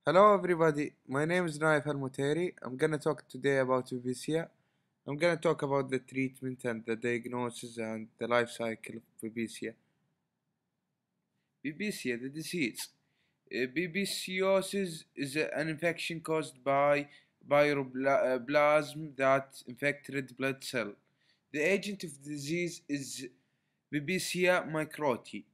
Hello everybody, my name is Naif Al-Muteri. I'm gonna talk today about Babesia. I'm gonna talk about the treatment and the diagnosis and the life cycle of Babesia. Babesia, the disease. Babesiosis is an infection caused by pyroplasm that infect red blood cell. The agent of the disease is Babesia microti.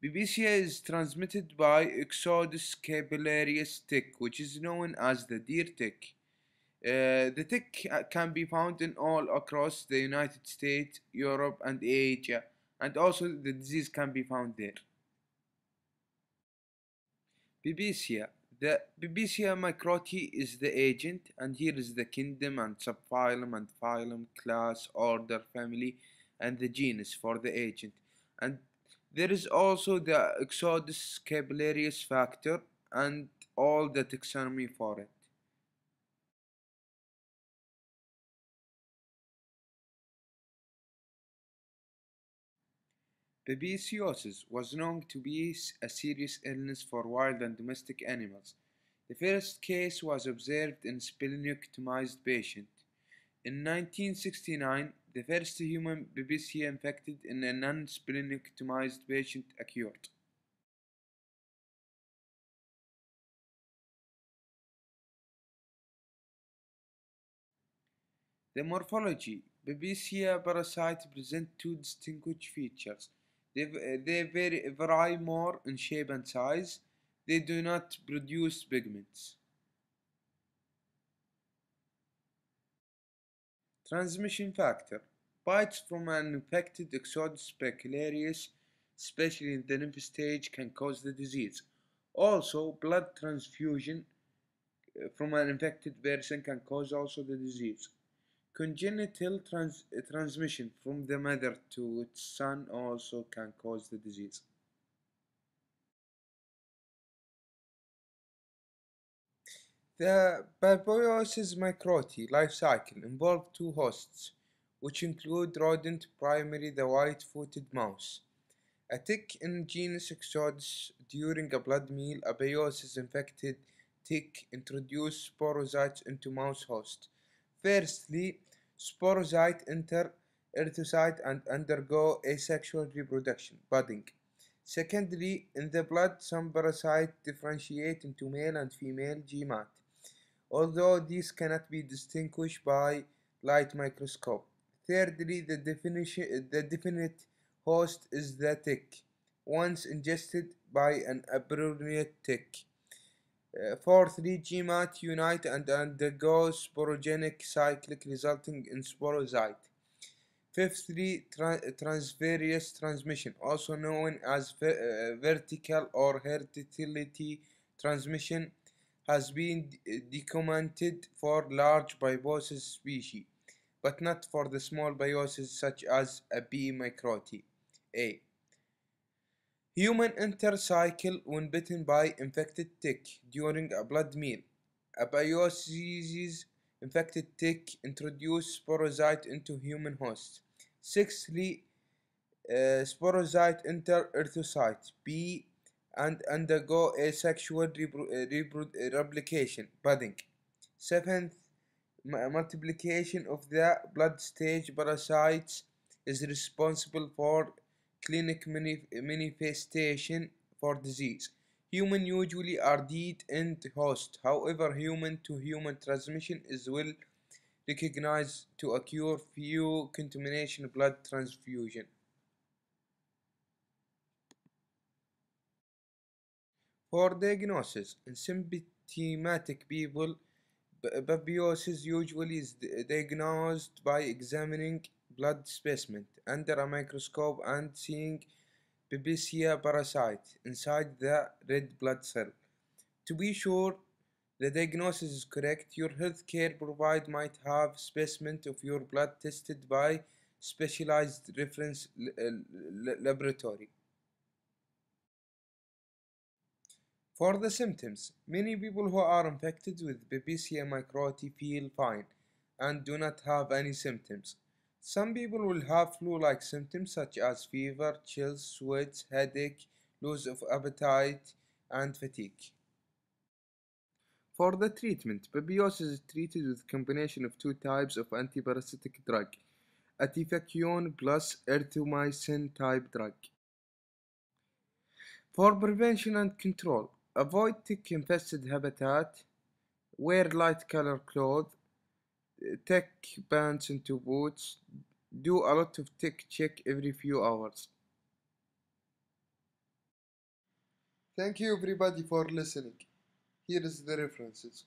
Babesia is transmitted by Exodus capillarius tick, which is known as the deer tick. The tick can be found in all across the United States, Europe, and Asia, and also the disease can be found there. Babesia. The Babesia microti is the agent, and here is the kingdom and subphylum and phylum, class, order, family, and the genus for the agent. And there is also the Exodus capillarius factor and all the taxonomy for it. Babesiosis was known to be a serious illness for wild and domestic animals. The first case was observed in a splenectomized patient. In 1969, the first human Babesia infected in a non-splenectomized patient occurred. The morphology. Babesia parasite present two distinguished features. They vary more in shape and size. They do not produce pigments. Transmission factor. Bites from an infected Exodus specularis, especially in the nymph stage, can cause the disease. Also, blood transfusion from an infected person can cause also the disease. Congenital transmission from the mother to its son also can cause the disease. The Babesiosis microti life cycle involved two hosts, which include rodent primary the white-footed mouse. A tick in genus Exodus during a blood meal, a Babesiosis infected tick introduced sporozytes into mouse host. Firstly, sporozyte enter erythrocyte and undergo asexual reproduction, budding. Secondly, in the blood, some parasites differentiate into male and female GMAT, although these cannot be distinguished by light microscope. Thirdly, the definite host is the tick, once ingested by an aberrant tick. Fourthly, GMAT unite and undergo sporogenic cyclic resulting in sporozyte. Fifthly, transverse transmission, also known as vertical or hereditary transmission, has been documented for large Babesiosis species, but not for the small Babesiosis such as a B. microti. A. Human enter cycle when bitten by infected tick during a blood meal. A Babesiosis infected tick introduce sporozyte into human host. Sixthly, sporozyte enter erythrocyte B and undergo asexual replication, budding. Seventh, multiplication of the blood stage parasites is responsible for clinic manifestation for disease. Human usually are dead end host. However, human to human transmission is well recognized to occur few contamination blood transfusion. For diagnosis, in symptomatic people, babesiosis usually is diagnosed by examining blood specimen under a microscope and seeing Babesia parasite inside the red blood cell. To be sure the diagnosis is correct, your healthcare provider might have specimen of your blood tested by specialized reference laboratory. For the symptoms, many people who are infected with Babesia microti feel fine and do not have any symptoms. Some people will have flu-like symptoms such as fever, chills, sweats, headache, loss of appetite, and fatigue. For the treatment, babesiosis is treated with a combination of two types of antiparasitic drug, atifacione plus erythromycin type drug. For prevention and control, avoid tick-infested habitat, wear light-colored clothes, take pants into boots, do a lot of tick check every few hours. Thank you everybody for listening. Here is the references.